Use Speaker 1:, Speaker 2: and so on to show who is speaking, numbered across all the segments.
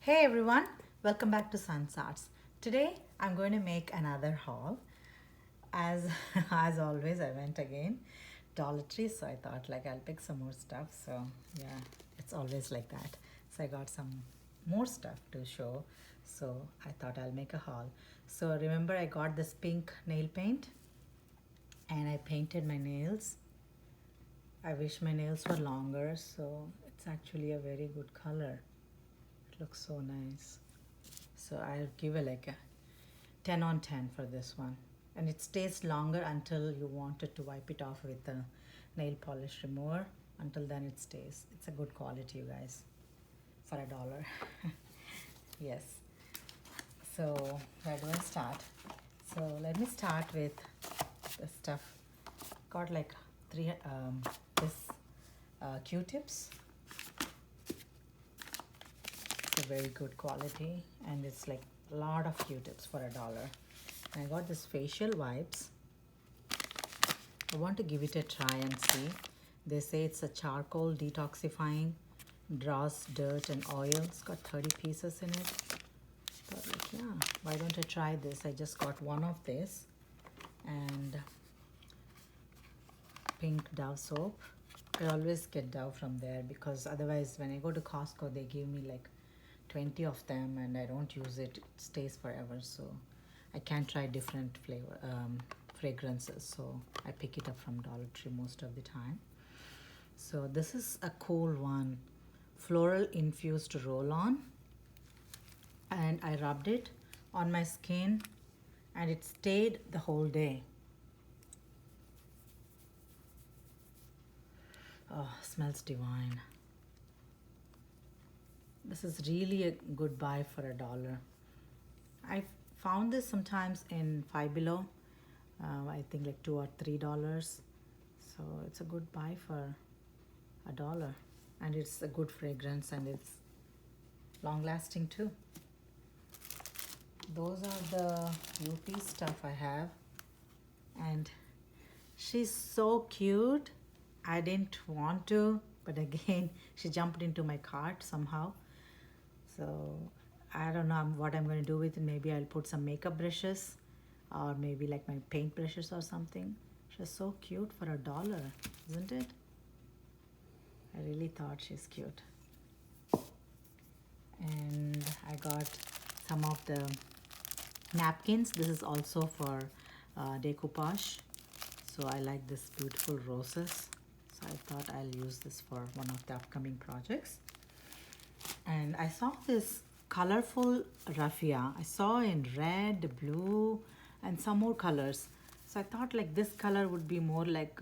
Speaker 1: Hey everyone, welcome back to Sun's Arts. Today I'm going to make another haul. As as always, I went again Dollar Tree, so I thought like I'll pick some more stuff. So yeah, it's always like that. So I got some more stuff to show. So I thought I'll make a haul. So remember I got this pink nail paint and I painted my nails. I wish my nails were longer, so it's actually a very good color. It looks so nice. So I'll give it like a 10 on 10 for this one. And it stays longer until you want it to wipe it off with the nail polish remover. Until then it stays. It's a good quality, you guys, for $1. Yes. So where do I start? So let me start with the stuff. Got like this Qtips. It's a very good quality and it's like a lot of Qtips for $1. And I got this facial wipes. I want to give it a try and see. They say it's a charcoal detoxifying, draws dirt and oil. It's got 30 pieces in it. Thought like, yeah, why don't I try this? I just got one of this and pink Dove soap. I always get Dove from there because otherwise when I go to Costco they give me like 20 of them and I don't use it. It stays forever, so I can't try different fragrances, so I pick it up from Dollar Tree most of the time. So this is a cool one, floral infused roll-on, and I rubbed it on my skin and it stayed the whole day. Oh, smells divine. This is really a good buy for $1. I found this sometimes in Five Below. I think like $2 or $3. So it's a good buy for $1. And it's a good fragrance and it's long lasting too. Those are the UP stuff I have. And she's so cute. I didn't want to, but again, she jumped into my cart somehow. So I don't know what I'm going to do with it. Maybe I'll put some makeup brushes or maybe like my paint brushes or something. She's so cute for $1, isn't it? I really thought she's cute. And I got some of the napkins. This is also for decoupage. So I like this beautiful roses. So I thought I'll use this for one of the upcoming projects. And I saw this colorful raffia. I saw in red, blue, and some more colors. So I thought like this color would be more like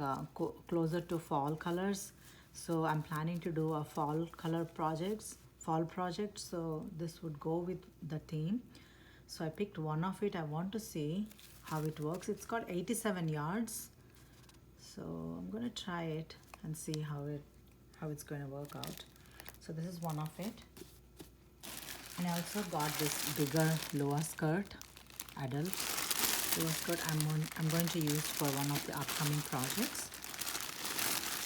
Speaker 1: closer to fall colors. So I'm planning to do a fall project. So this would go with the theme. So I picked one of it. I want to see how it works. It's got 87 yards. So I'm gonna try it and see how it's going to work out. So this is one of it. And I also got this bigger lower skirt, adult lower skirt. I'm going to use for one of the upcoming projects.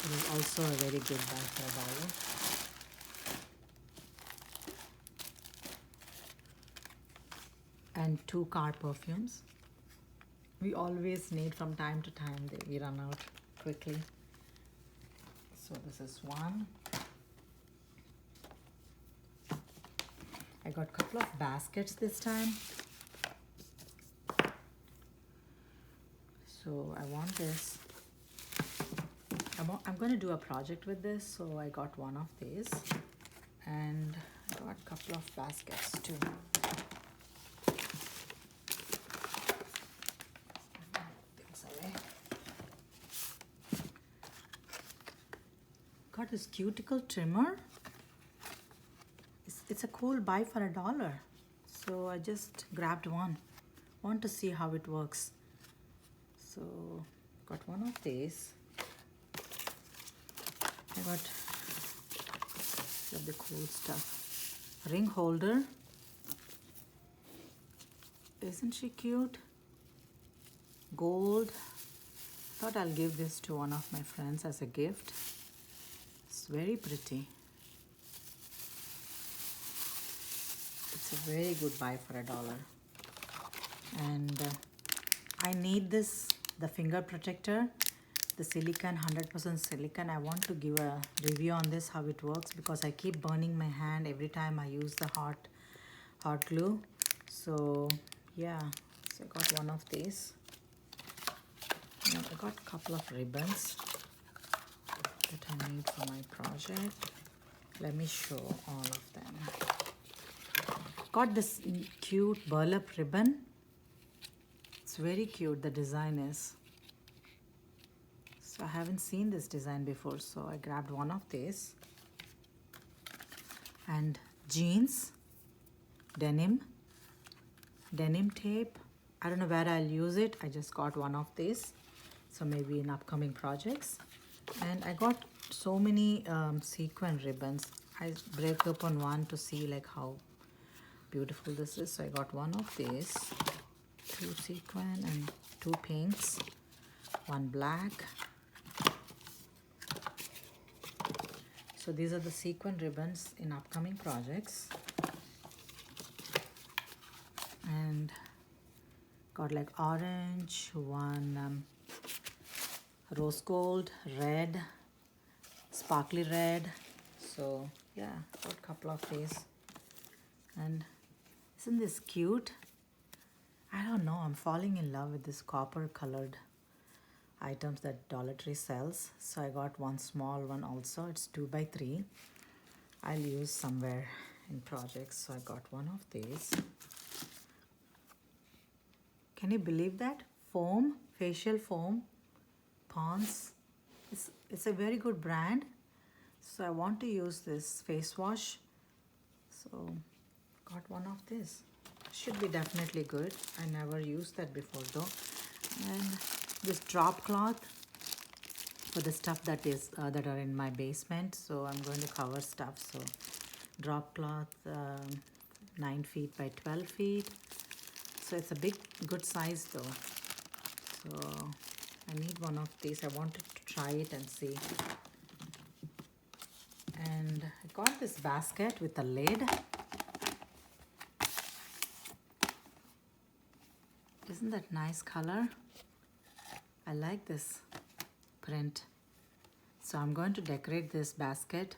Speaker 1: It is also a very good buy for $1. And 2 car perfumes. We always need from time to time. We run out quickly. So this is one. I got a couple of baskets this time. So I want this. I'm going to do a project with this, so I got one of these. And I got a couple of baskets too. Got this cuticle trimmer. It's a cool buy for $1. So I just grabbed one. Want to see how it works. So got one of these. I got the cool stuff. Ring holder. Isn't she cute? Gold. Thought I'll give this to one of my friends as a gift. It's very pretty. It's a very good buy for $1. And I need this, the finger protector, the silicone, 100% silicone. I want to give a review on this, how it works, because I keep burning my hand every time I use the hot glue. So yeah, so I got one of these. And I got a couple of ribbons that I need for my project. Let me show all of them. Got this cute burlap ribbon. It's very cute, the design is. So I haven't seen this design before, so I grabbed one of these. And jeans, denim tape. I don't know where I'll use it. I just got one of these, so maybe in upcoming projects. And I got so many sequin ribbons. I break open one to see like how beautiful this is. So I got one of these, 2 sequin and 2 pinks, 1 black. So these are the sequin ribbons in upcoming projects. And got like orange, one rose gold, red, sparkly red. So yeah, got a couple of these. And isn't this cute? I don't know, I'm falling in love with this copper colored items that Dollar Tree sells. So I got one small one also. It's 2 by 3. I'll use somewhere in projects. So I got one of these. Can you believe that? Foam, facial foam, Pond's. It's a very good brand. So I want to use this face wash. So got one of this. Should be definitely good. I never used that before though. And this drop cloth for the stuff that is that are in my basement. So I'm going to cover stuff. So drop cloth, 9 feet by 12 feet. So it's a good size though. So I need one of these. I wanted to try it and see. And I got this basket with a lid. Isn't that nice color? I like this print. So I'm going to decorate this basket.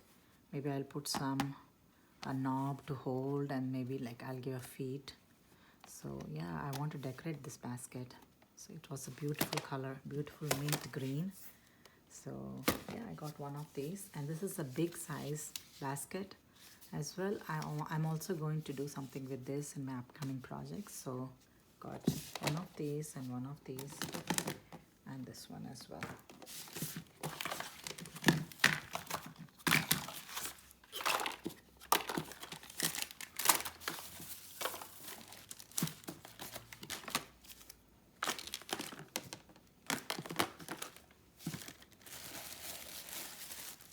Speaker 1: Maybe I'll put a knob to hold, and maybe like I'll give a feet. So yeah, I want to decorate this basket. So it was a beautiful color, beautiful mint green. So yeah, I got one of these, and this is a big size basket as well. I'm also going to do something with this in my upcoming projects. So got one of these and one of these, and this one as well.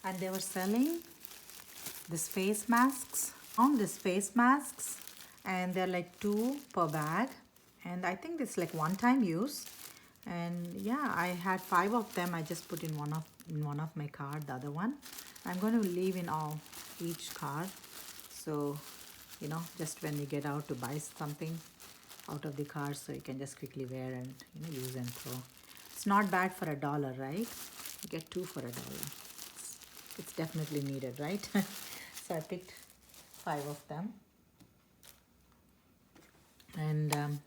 Speaker 1: And they were selling these face masks. On these face masks, and they're like 2 per bag. And I think it's like one-time use. And yeah, I had 5 of them. I just put in one of my card, the other one I'm going to leave in each card. So you know, just when you get out to buy something out of the card, so you can just quickly wear and use and throw. It's not bad for $1, right? You get 2 for $1. It's definitely needed, right? So I picked 5 of them. And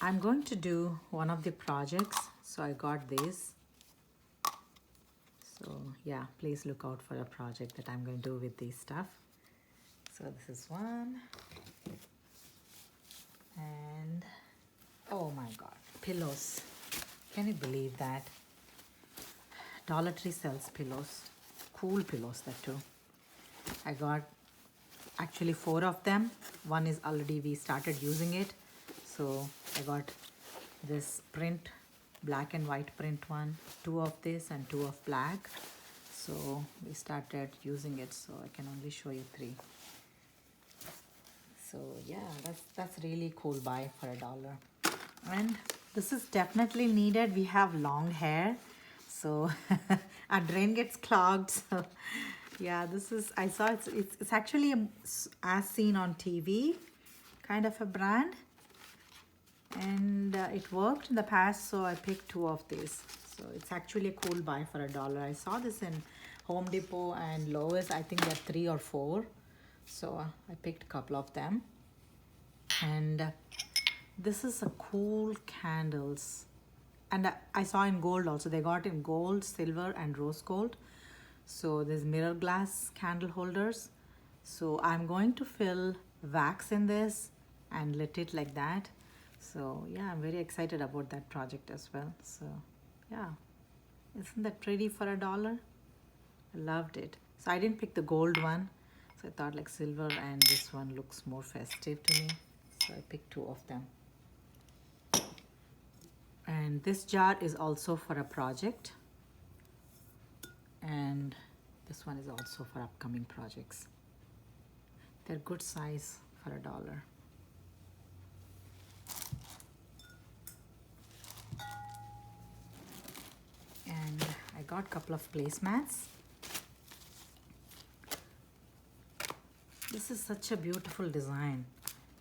Speaker 1: I'm going to do one of the projects. So I got these. So yeah, please look out for a project that I'm going to do with this stuff. So this is one. And oh my God, pillows. Can you believe that? Dollar Tree sells pillows. Cool pillows, that too. I got actually 4 of them. One is already, we started using it. So I got this print, black and white print one, 2 of this and 2 of black. So we started using it, so I can only show you 3. So yeah, that's really cool buy for $1. And this is definitely needed. We have long hair, so our drain gets clogged. So Yeah, this is, I saw it's actually as seen on TV kind of a brand, and it worked in the past, so I picked two of these. So it's actually a cool buy for $1. I saw this in Home Depot and Lowe's. I think there are 3 or 4, so I picked a couple of them. And this is a cool candles, and I saw in gold also. They got in gold, silver, and rose gold. So there's mirror glass candle holders. So I'm going to fill wax in this and lit it like that. So yeah, I'm very excited about that project as well. So yeah, isn't that pretty for $1? I loved it. So I didn't pick the gold one, so I thought like silver and this one looks more festive to me, so I picked 2 of them. And this jar is also for a project, and this one is also for upcoming projects. They're good size for $1. And I got a couple of placemats. This is such a beautiful design.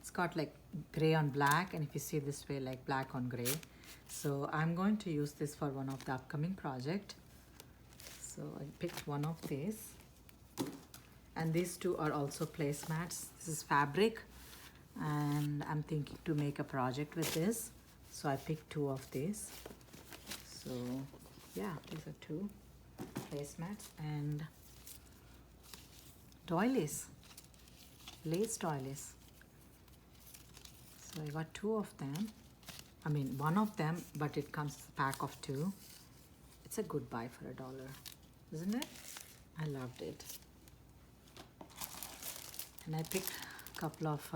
Speaker 1: It's got like gray on black, and if you see this way, like black on gray. So I'm going to use this for one of the upcoming project. So I picked one of these, and these 2 are also placemats. This is fabric, and I'm thinking to make a project with this, so I picked 2 of these. So yeah, these are 2 placemats. And doilies, lace doilies. So I got 2 of them. I mean, 1 of them, but it comes a pack of 2. It's a good buy for $1, isn't it? I loved it. And I picked a couple of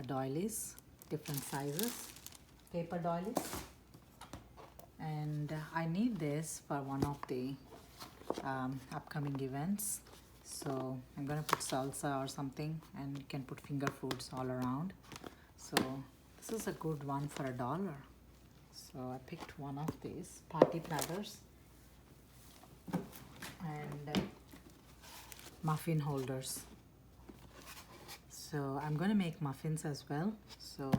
Speaker 1: doilies, different sizes, paper doilies. And I need this for one of the upcoming events. So I'm gonna put salsa or something, and you can put finger foods all around. So this is a good one for $1. So I picked one of these party platters and muffin holders. So I'm going to make muffins as well. So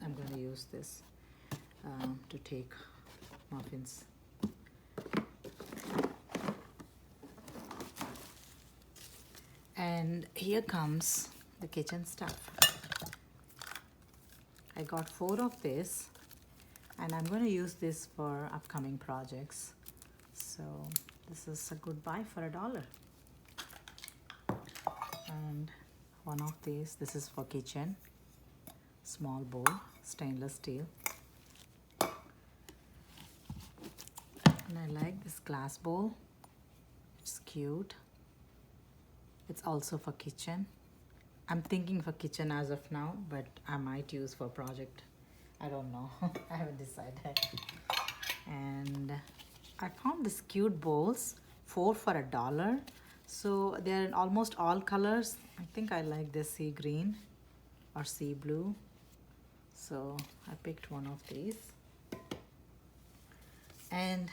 Speaker 1: I'm going to use this to take muffins. And here comes the kitchen stuff. I got 4 of this, and I'm going to use this for upcoming projects. So this is a good buy for $1. And one of these, this is for kitchen, small bowl, stainless steel. And I like this glass bowl. It's cute. It's also for kitchen. I'm thinking for kitchen as of now, but I might use for project. I don't know. I haven't decided. And I found these cute bowls, 4 for $1. So they're in almost all colors. I think I like this sea green or sea blue. So I picked one of these. And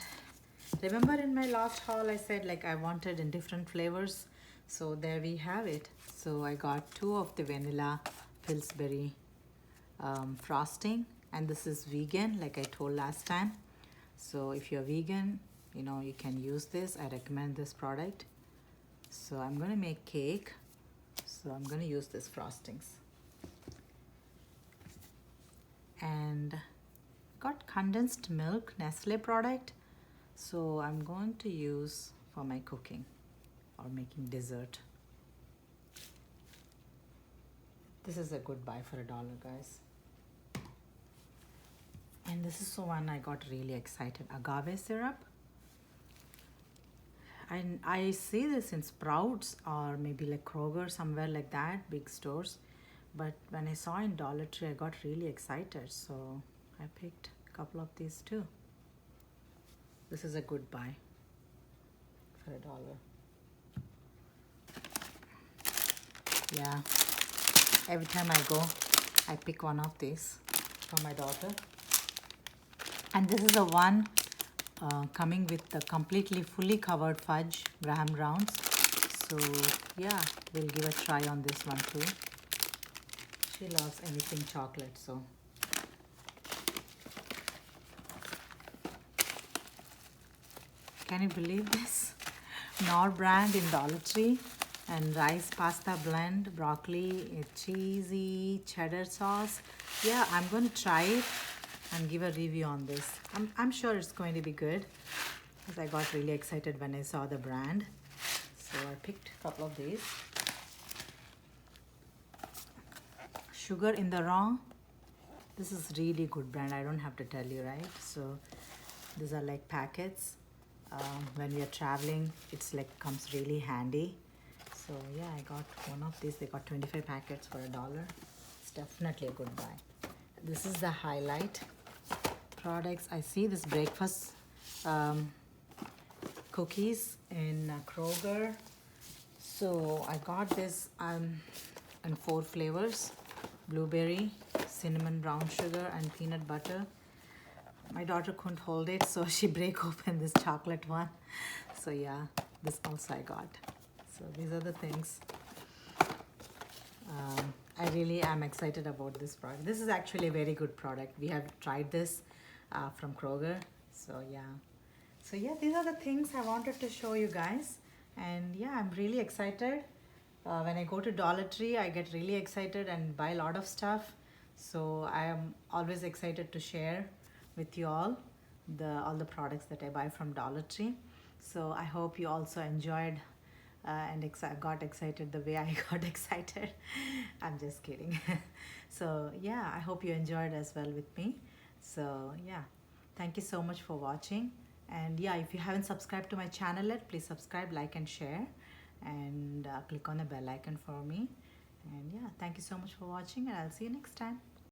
Speaker 1: remember in my last haul I said like I wanted in different flavors. So there we have it. So I got 2 of the vanilla Pillsbury frosting, and this is vegan like I told last time. So if you're vegan, you know, you can use this. I recommend this product. So I'm going to make cake. So I'm going to use this frostings. And got condensed milk Nestle product. So I'm going to use for my cooking or making dessert. This is a good buy for $1, guys. And this is the one I got really excited. Agave syrup. And I see this in Sprouts or maybe like Kroger, somewhere like that, big stores. But when I saw in Dollar Tree, I got really excited. So I picked a couple of these too. This is a good buy for $1. Yeah, every time I go, I pick one of these for my daughter. And this is the one coming with the completely fully covered fudge graham grounds. So yeah, we'll give a try on this one too. She loves anything chocolate, so can you believe this? Knorr brand in Dollar Tree, and rice pasta blend, broccoli, cheesy cheddar sauce. Yeah, I'm going to try it and give a review on this. I'm sure it's going to be good because I got really excited when I saw the brand. So I picked a couple of these. Sugar in the Raw. This is really good brand. I don't have to tell you, right? So these are like packets. When we are traveling, it's like comes really handy. So yeah, I got one of these. They got 25 packets for $1. It's definitely a good buy. This is the highlight products. I see this breakfast cookies in Kroger. So I got this in 4 flavors: blueberry, cinnamon brown sugar, and peanut butter. My daughter couldn't hold it, so she break open this chocolate one. So yeah, this also I got. So these are the things. I really am excited about this product. This is actually a very good product. We have tried this from Kroger. So yeah, these are the things I wanted to show you guys. And yeah, I'm really excited. When I go to Dollar Tree, I get really excited and buy a lot of stuff. So I am always excited to share with you all the products that I buy from Dollar Tree. So I hope you also enjoyed and got excited the way I got excited. I'm just kidding. So yeah, I hope you enjoyed as well with me. So yeah, thank you so much for watching. And yeah, if you haven't subscribed to my channel yet, please subscribe, like, and share, and click on the bell icon for me. And yeah, thank you so much for watching, and I'll see you next time.